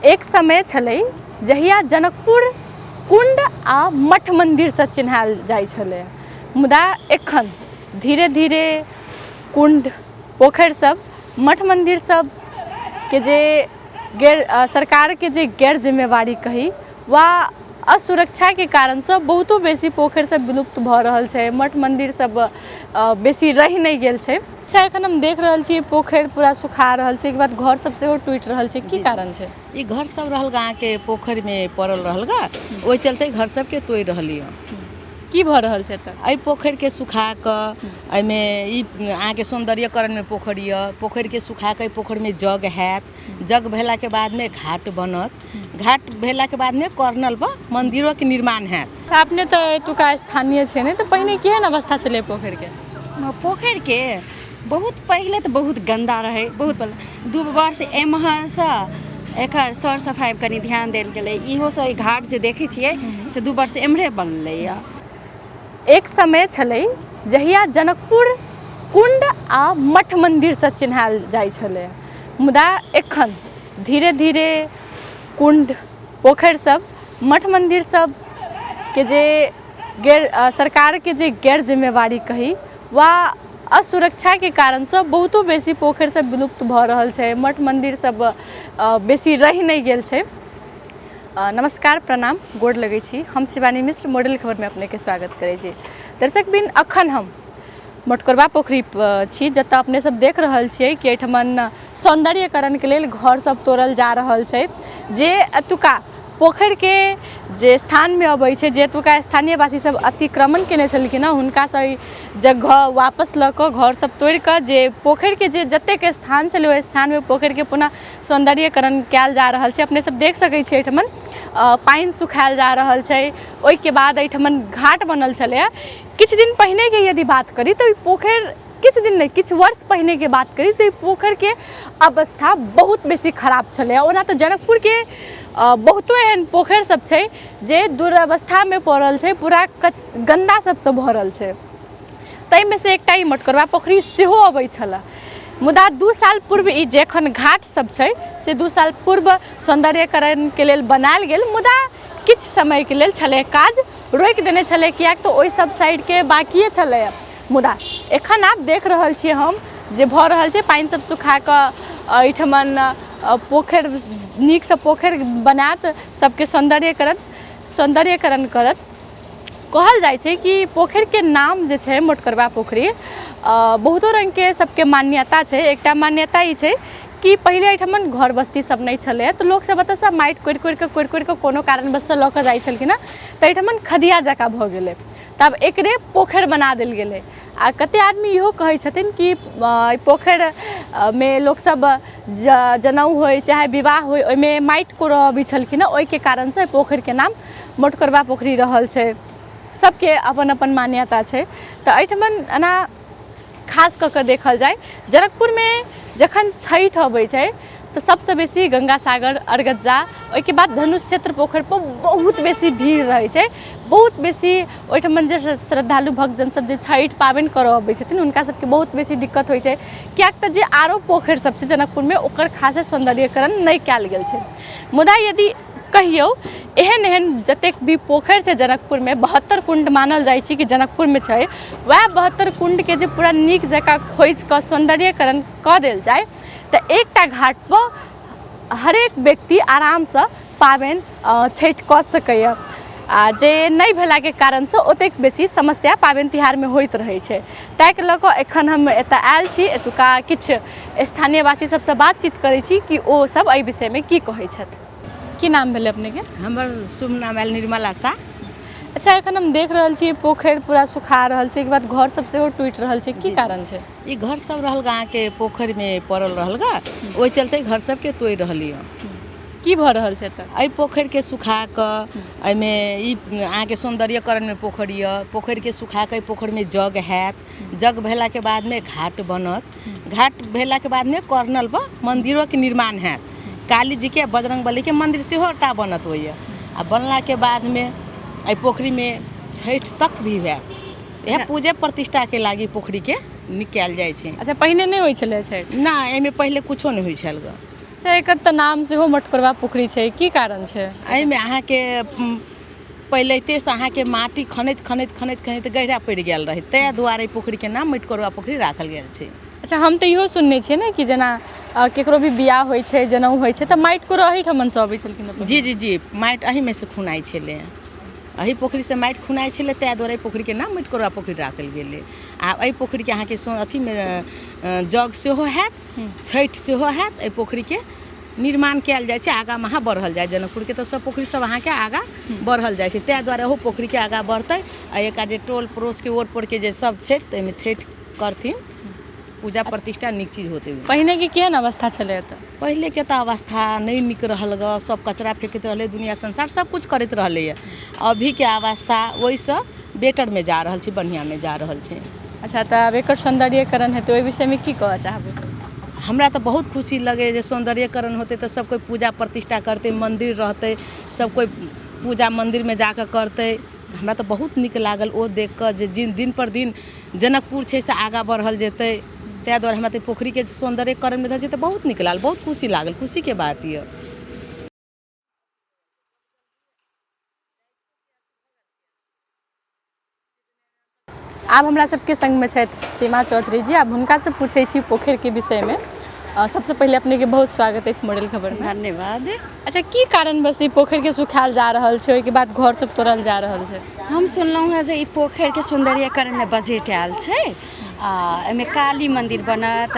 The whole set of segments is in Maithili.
एक समय छलै जहिया जनकपुर कुंड आ मठ मंदिर से चिन्हायल जाइ छलै, मुदा एखन धीरे धीरे कुंड पोखरि सब मठ मंदिर सब के जे सरकार के जे गैर जिम्मेवारी कही वा असुरक्षा के कारण से बहुतो बेसी पोखरि सब विलुप्त भ रहल छै, मठ मंदिर सब बेसी रहि नहीं गेल छै। अच्छा एखन हम देख रहल छी पोखरि पूरा सुखा रहल छै, एक बाद घर सब सेहो टूटि रहल छै, की कारण छै? ई घर सब रहल गाँव के पोखरि में पड़ल रहल गा, ओहि चलते घर सब के तोड़ रहली की भ रहल छै त एहि पोखरि के सुखा क एहिमे ई अहाँ के सौंदर्यकरण में पोखरि य, पोखरि के सुखा के पोखरि में जग हैत, जग भेला के बाद में घाट बनत, घाट भेला के बाद में कर्नल पर मंदिरों के निर्माण हैत। आपने तो एतुका स्थानीय छै ने, तो पहिने केहन अवस्था छलै पोखरि के? पोखरि के बहुत पहले तो बहुत गंदा रहे, बहुत पहले 2 वर्ष एम्हर से एकर सर सफाई कनी ध्यान देल गेलै, इहो से घाट जे देखै छियै से 2 वर्ष एम्हरे बनलै या। एक समय छलै जहिया जनकपुर कुंड आ मठ मंदिर से चिन्हायल जाइ छलै, मुदा एखन धीरे धीरे कुंड पोखरि सब मठ मंदिर सब के जे सरकार के जे गैर जिम्मेवारी कही वा असुरक्षा के कारण से बहुतो बेसी पोखरि सब विलुप्त भ रहल छै, मठ मंदिर सब बेसी रहि नहीं गेल छै। नमस्कार, प्रणाम, गोड़ लगै छी, हम शिवानी मिश्र मॉडल खबर में अपने के स्वागत करै छी। दर्शक बिन अखन हम मटकोरबा पोखरी छी, जतऽ अपने सब देख रहल छियै कि एठमन सौंदर्यकरण के लेल घर सब तोड़ल जा रहल छै, जे एतुका पोखरि के जे स्थान में अबै छै, जे एतुका स्थानीय वासी सब अतिक्रमण केने छलखिन हँ, हुनका से जगह वापस ल क घर सब तोड़ क जे पोखरि के जे जतेक स्थान छलै ओहि स्थान में पोखरि के पुनः सौंदर्यकरण कयल जा रहल छै। अपने सब देख सकै छियै एठमन पानि सुखायल जा रहल छै, ओहिके बाद एठमन घाट बनल छलै। किछु दिन पहिने के यदि बात करी तो पोखरि, किछु दिन नहीं किछु वर्ष पहिने के बात करी तो पोखरि के अवस्था बहुत बेसी खराब छलै। ओना तो जनकपुर के बहुतो एहन पोखरि सब छै जे दुरावस्था में पड़ल छै, पूरा गंदा सबसे भरल छै, तै में से एकटा ई मटकोरबा पोखरी सेहो अबै छलै। मुदा 2 साल पूर्व ई जखन घाट सब छै से 2 साल पूर्व सौंदर्यकरण के लेल बनायल गेल, मुदा किछु समय के लेल छलै काज रोकि देने छलै, कियाक तो ओहि सब साइड के बाकिए छलै। मुदा एखन आप देख रहल छियै हम जे भ रहल छै, पानि सब सुखा क एठमन पोखरि नीक से पोखरि बनात, सबके सौंदर्यकरण करत। कहल जाइ छै कि पोखरि के नाम जे छै मटकोरबा पोखरी, बहुतो रंग के सबके मान्यता छै। एकटा मान्यता ई छै कि पहले एठमन घर बस्ती सब नहीं छलै, तो लोग सब एतऽ सब माटि कोड़ि कोड़ि के कोनो कारणवश से लऽ कऽ जाइ छलखिन, तो एठमन खदिया जकाँ भऽ गेलै, तब एकरे पोखरि बना देल गेलै। आ कते आदमी इहो कहै छथिन कि पोखरि में लोग सब जनउ होय चाहे विवाह होय ओहिमे माटि कोड़ऽ अबै छलखिन, ओहिके कारण से पोखरि के नाम मटकोरबा पोखरी रहल छै। सबके अपन अपन मान्यता छै। तो एठमन एना खास कऽ के देखल जाए, जनकपुर में जखन छठि अबै छै तो सबसे बेसी गंगा सागर, अरगज्जा, ओहिके बाद धनुष क्षेत्र पोखरि पर बहुत बेसी भीड़ रहे छै, बहुत बेसी ओहिठमन जे श्रद्धालु भक्तजन सब जे छठि पाबनि करऽ अबै छथिन हुनका सबके बहुत बेसी दिक्कत होइ छै, कियाक तऽ जे आरो पोखरि सब छै जनकपुर में ओकर खासे सौंदर्यकरण नहीं कयल गेल छै। मुदा यदि कहियो एहन एहन जतेक भी पोखरि छै जनकपुर में, 72 कुंड मानल जाइ छै कि जनकपुर में छै, वह 72 कुंड के जे पूरा नीक जकाँ खोजि कऽ सौंदर्यकरण कऽ देल जाए तो एकटा घाट पर हरेक व्यक्ति आराम से पाबनि छठि कऽ सकैए। आ जे नहीं भेला के कारण से ओतेक बेसी समस्या पाबनि तिहार में होइत रहे छै, ताहि लऽ कऽ एखन हम एतऽ आयल छी, एतुका किछु स्थानीय वासी सबसे बातचीत करै छी कि ओ सब एहि विषय में की कहै छथि। की नाम भेलै अपने के? हमर शुभ नाम है निर्मला शाह। अच्छा एखन हम देख रहल छी पोखरि पूरा सुखा रहल छै, एक बाद घर सब सेहो टूटि रहल छै, की कारण छै? ई घर सब रहल गाँव के पोखरि में पड़ल रहल गा, ओहि चलते घर सब के तोड़ रहली की भ रहल छै त एहि पोखरि के सुखा क एहिमे ई अहाँ के सौंदर्यकरण में पोखरि य, पोखरि के सुखा के पोखरि में जग हैत, जग भेला के बाद में घाट बनत, घाट भेला के बाद में कर्नल पर मंदिरों के निर्माण हैत, काली जी के बजरंगबली के मंदिर सेहो टा बनत होइए। आ बनला के बाद में एहि पोखरी में छठि तक भी हुए, यह पूजा प्रतिष्ठा के लागी पोखरी के निकाल जाए छै। अच्छा पहिने नहीं होय छले छठि? ना, एमे पहले कुछो नहीं होय छल ग। अच्छा, एकर तऽ नाम सेहो मटकोरबा पोखरी छै, की कारण छै? एहिमे अहाँके पहिलेतेसँ अहाँके माटी खनैत खनैत खनैत खनैत गहरा पड़ि गेल रहै, ताहि दुआरे पोखरीके नाम मटकोरबा पोखरी राखल गेल छै। अच्छा, हम तऽ इहो सुनने छियै ने कि जेना केकरो भी बियाह होइ छै, जनउ होइ छै, तऽ माटि कोर एहिठमनसँ अबै छलखिन अपन। जी जी जी, माटि एहिमे से खुनाइ छलै, एहि पोखरीसँ माटि खुनाइ छलै, ताहि दुआरे एहि पोखरीके नाम मटकोरबा पोखरी राखल गेलै। आ एहि पोखरीके अहाँके अथीमे जग सेहो हैत, छठि सेहो हैत, एहि पोखरीके निर्माण कयल जाइ छै, आगाँ अहाँ बढ़ल जाइ। जनकपुरके तऽ सब पोखरी सब अहाँके आगाँ बढ़ल जाइ छै, ताहि दुआरे ओहो पोखरीके आगाँ बढ़तै। आ एक जे टोल पड़ोसके ओर परके जे सब छठि, ताहिमे छठि करथिन, पूजा प्रतिष्ठा नीक चीज होते। पहिने के केहन अवस्था छलै एतऽ? पहले के तऽ अवस्था नहीं निक रहल ग, सब कचरा फेंकैत रहले, दुनिया संसार सब कुछ करैत रहले है। अभी के अवस्था ओइसँ बेटर में जा रहल छै, बढ़िया में जा रहल छै। अच्छा, तऽ अब एकर सौंदर्यीकरण हेतै, ओहि विषयमे की कहऽ चाहबै? हमरा तऽ बहुत खुशी लगे जे सौंदर्यीकरण होते तऽ सब कोई पूजा प्रतिष्ठा करते, मंदिर रहते, सब कोई पूजा मंदिर में जाकर करते। हमरा तऽ बहुत नीक लागल ओ देख कऽ जे दिन पर दिन जनकपुर छै से आगाँ बढ़ल जेतै, ताहि दुआरे हमरा तऽ पोखरीके सौंदर्यीकरण में तऽ बहुत नीक लागल, बहुत खुशी लागल, खुशीके बात यऽ। आब हमरा सबके संगमे छथि सीमा चौधरी जी, आब हुनकासँ पूछै छी पोखरिके विषयमे। सबसँ पहिले अपनेके बहुत स्वागत अछि मॉडल खबरमे। धन्यवाद। अच्छा, की कारण बस ई पोखरिके सुखायल जा रहल छै, ओहिके बाद घर सब तोड़ल जा रहल छै? हम सुनलहुँ हेँ जे ई पोखरिके सौन्दर्यीकरणमे बजट आयल छै, आ एहिमे काली मन्दिर बनत,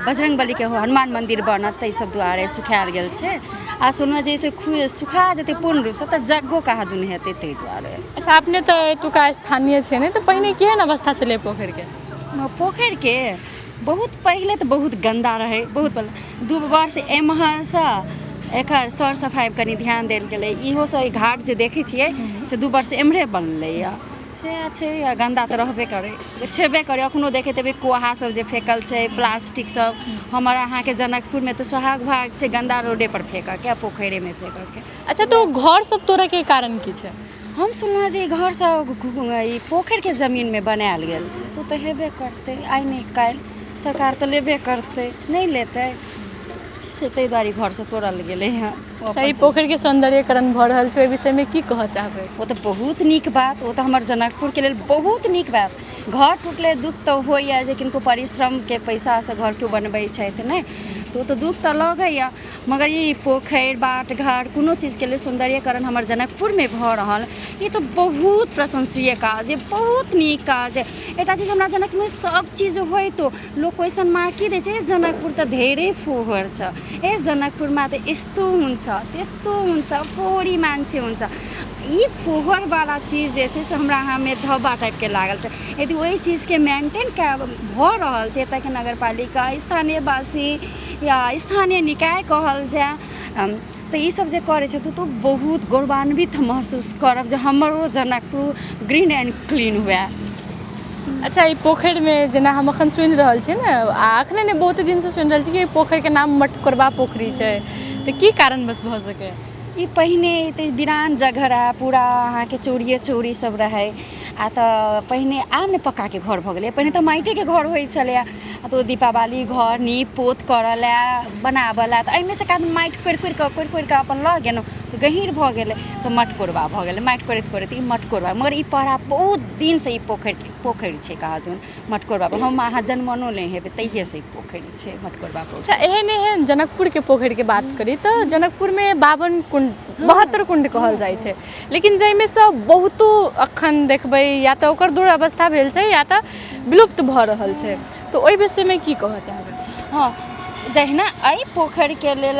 बजरंग बलीके हनुमान मन्दिर बनत, ताहि सब दुआरे सुखायल गेल छै। आ सुनलहुँ जे इसे सुखा जेतै पूर्ण रूपसँ तऽ जग्गो कहाँ दुन हेतै, ताहि दुआरे। अच्छा, अपने तऽ एतुका स्थानीय छै ने, तऽ पहिने केहन अवस्था छलै पोखरिके? पोखरिके बहुत पहिले तऽ बहुत गन्दा रहै, बहुत पहिले 2 वर्ष एम्हरसँ एकर सर सफाइ कनि ध्यान देल गेलै। इहो सब घाट जे देखै छियै से 2 वर्ष एम्हरे बनलैया, से छै गन्दा तऽ रहबे करै, छेबे करै। अखनो देखैत हेबै कुआहा सब जे फेकल छै, प्लास्टिक सब। हमर अहाँके जनकपुरमे तऽ सोहाग भाग छै गन्दा रोडे पर फेकऽके, पोखरिमे फेकऽके। अच्छा, तो घर सब तोड़ैके कारण की छै? हम सुनलहुँ जे घर सब ई पोखरिके जमीनमे बनायल गेल छै, तऽ हेबे करतै, आइ नहि काल्हि सरकार तऽ लेबे करतै, नहीं लेतै से, ताहि दुआरे घर से तोड़ल गेलै हँ। सही, पोखरिके सौन्दर्यीकरण भऽ रहल छै, ओहि विषयमे की कहऽ चाहबै? ओ तऽ बहुत नीक बात, ओ तऽ हमर जनकपुरके लेल बहुत नीक बात। घर टूटले दुःख तऽ होइए, जे किनको परिश्रमके पैसासँ घर केओ बनबै छथि ने, तऽ ओ तऽ दुःख तऽ लगैए। मगर ई पोखरि बाट घाट कोनो चीजके लेल सौन्दर्यीकरण हमर जनकपुरमे भऽ रहल, ई तऽ बहुत प्रशंसनीय काज अइ, बहुत नीक काज अइ। एकटा चीज हमरा जनकपुरमे सब चीज होइतो लोक क्वेसन मार्की दै छै, जनकपुर त धेरै फोहोर छ, जनकपुरमा त यस्तो हुन्छ त्यस्तो हुन्छ, फोहोरी मान्छे हुन्छ। ई फोहोरवाला चीज जे छै से हमरा अहाँमे धब्बा टाइपके लागल छै। यदि ओहि चीजके मेंटेन भऽ रहल छै, एतऽके नगरपालिका, स्थानीयवासी या स्थानीय निकाय कहल जाय, तऽ ई सब जे करै छै तऽ बहुत गौरवान्वित महसूस करब जे हमरो जनकपुर ग्रीन एंड क्लीन हुए। अच्छा, ई पोखरिमे जेना हम अखन सुनि रहल छी ने, आ अखने नहि बहुत दिनसँ सुनि रहल छी कि पोखरिके नाम मटकोरबा पोखरी छै, तऽ की कारण बस भऽ सकै? ई पहिने तऽ वीरान जगह रहै, पूरा अहाँके चोरिए चोरी सब रहै। आ तऽ पहिने आब ने पक्काके घर भऽ गेलै, पहिने तऽ माटिके घर होइ छलैए। तऽ ओ दीपावली घर नीप पोत करऽ लए, बनाबऽ लए, तऽ एहिमे से माटि कोरि कऽ अपन लऽ गेलहुँ, तऽ गहीँर भऽ गेलै, तऽ मटकोरबा भऽ गेलै। माटि कोरैत कोरैत ई मटकोरबा, मगर ई पड़ा बहुत दिनसँ ई पोखरि छै कहा दून मटकोरबा। हम अहाँ जन्मनो नहि हेबै तहिएसँ ई पोखरि छै मटकोरबा पोखरि। अच्छा, एहन जनकपुरके पोखरिके बात करी तऽ जनकपुरमे 52 कुण्ड 72 कुण्ड कहल जाइ छै, लेकिन जाहिमे सँ बहुतो अखन देखबै या तऽ ओकर दुरवस्था भेल छै या तऽ विलुप्त भऽ रहल छै, तऽ ओहि विषयमे की कहऽ चाहबै? हाँ, जहिना एहि पोखरिके लेल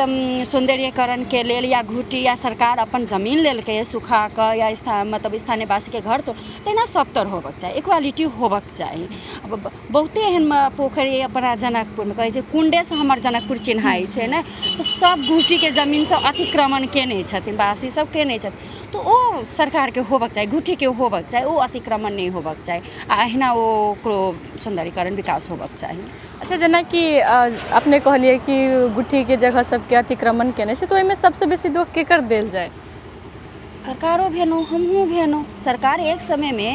सौन्दर्यीकरणके लेल या घुटी या सरकार अपन जमीन लेलकै सुखा कऽ, या मतलब स्थानीयवासीके घर, तो तहिना सख्तर होबऽके चाही, इक्वालिटी होबऽके चाही। बहुते एहन पोखरि अपना जनकपुरमे कहै छै कुण्डेसँ हमर जनकपुर चिन्हाइ छै ने, तऽ सब घुटीके जमीनसँ अतिक्रमण केने छथिन, वासी सब केने छथिन, तऽ ओ सरकारके होबऽके चाही, घुटीके होबऽके चाही, ओ अतिक्रमण नहि होबऽके चाही, आ अहिना ओकरो सौन्दर्यीकरण विकास होबऽके चाही। अच्छा, जेनाकि अपने कहलिए कि गुट्ठीके जगह सबके अतिक्रमण केने छै, तऽ ओहिमे सबसँ बेसी दोष केकर देल जाय? सरकारो भेलहुँ, हमहूँ भेलहुँ। सरकार एक समयमे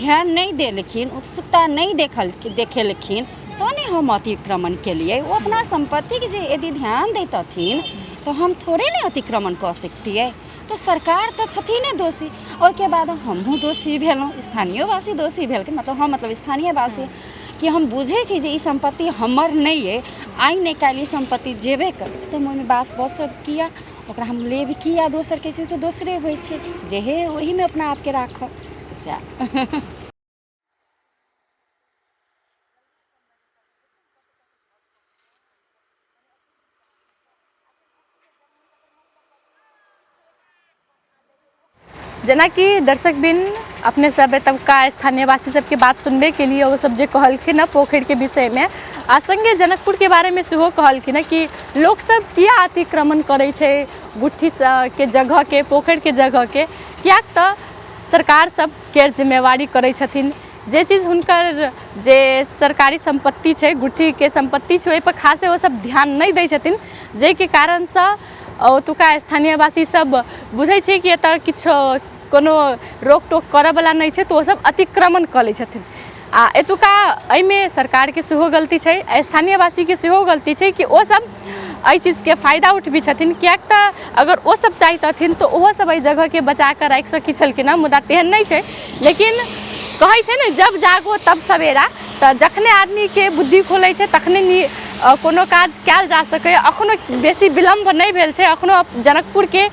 ध्यान नहीं देलखिन, उत्सुकता नहीं देखेलखिन, तो ने नहीं हम अतिक्रमण केलिए। वो अपना संपत्ति के जे यदि ध्यान देतथिन तो हम थोड़े नहीं अतिक्रमण कर सकतिए। तो सरकार तो छथिने दोषी, और के बाद हमहूँ दोषी भेलहुँ, स्थानीयवासी दोषी भेलखिन, मतलब स्थानीयवासी कि हम बुझे छी जे ई संपत्ति हमर नहीं है, आइ नहीं काल्हि ई संपत्ति जेबे करत तो ओहिमे बास बसब किया, ओकरा हम लेब किया, दोसर के चीज तो दोसरे होइ छै, जे है वही में अपना आपके राखब। तो सएह जेना कि दर्शक बिन अपने सब तबका स्थानीयवासी सबके बात सुनबे के लिए वो सब जे कहलखिन ना पोखर के विषय में, आ संगे जनकपुर के बारे में सेहो कहलखिन कि लोग सब किया अतिक्रमण करे छे गुट्ठी के जगह के, पोखर के जगह के, कियाक तो सरकार सब के जिम्मेवारी करे छथिन। जे चीज़ हुनकर जे सरकारी संपत्ति छे, गुट्ठी के संपत्ति छे, ओहि पर खासे वो सब ध्यान नहीं दै छथिन, जे के कारण से ओतुका स्थानीयवासी सब बुझे छे कि एतऽ किछो कोनो रोक टोक करे वाला नहीं छे, तो वो सब अतिक्रमण कर लै छथिन। आ एतुका एहिमे सरकार के सेहो गलती छे, स्थानीयवासी के सेहो गलती छे कि वो सब एहि चीज़ के फायदा उठबी छथिन। कियाक तऽ अगर वो सब चाहतथिन तो ओहो सब एहि जगह के बचा कर राखि सकी छलखिन, मुदा तेहन नहीं छे। लेकिन कहै छै ने, जब जागो तब सवेरा, तो जखने आदमी के बुद्धि खोलै छै तखने कोनो काज कयल जा सकै। अखनो बेसी विलम्ब नहीं भेल छै, अखनो जनकपुर के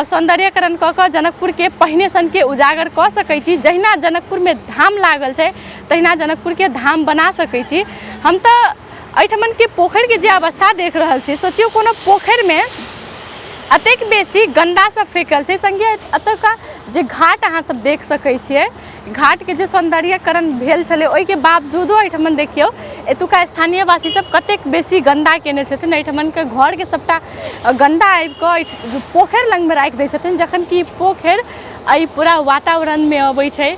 सौंदर्यकरण कऽ कऽ जनकपुर के पहिने सन के उजागर कऽ सकै छी। जहिना जनकपुर में धाम लागल छै तहिना जनकपुर के धाम बना सकै छी हम। तो एहिठमन के पोखर के जे अवस्था देख रहल छी, सोचियो कोनो पोखर में अतेक बेसी गंदा सब फेंकल छै। संगे एतुका जे घाट अहाँ सब देख सकै छियै, घाट के जे सौंदर्यकरण भेल छलै, ओहि के बावजूदो एहिठमन देखियौ एतुका स्थानीयवासी सब कतेक बेसी गंदा केने छथिन। एहिठमन के घर के सबटा गंदा आबि कऽ पोखर लग में राखि दै छथिन, जखन कि पोखर एहि पूरा वातावरण में अबै छै।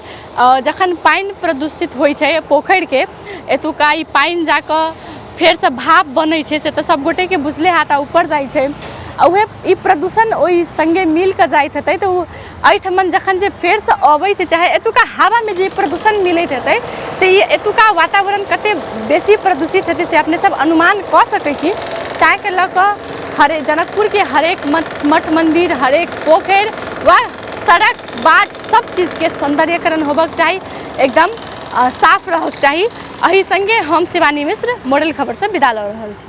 जखन पानि प्रदूषित होइ छै पोखर के, एतुका ई पानि जाकऽ फेर से भाप बनै छै, से तऽ सब गोटे के बुझले हाथ ऊपर जाइ छै। उहे ई प्रदूषण ओहि संगे मिल कऽ जाइत हेतै, तो एहिठमन जखन जे फेर से अबै छै, चाहे एतुका हवा में जे प्रदूषण मिलैत हेतै, तो ई एतुका वातावरण कते बेसी प्रदूषित हेतै से अपने सब अनुमान कऽ सकै छी। ताहि के लऽ कऽ जनकपुर के हरेक मठ मंदिर, हरेक पोखर व सड़क बाट सब चीज़ के सौंदर्यकरण होबक चाही, एकदम साफ रहक चाही। एहि संगे हम शिवानी मिश्र मॉडल खबर से विदा लऽ रहल छी।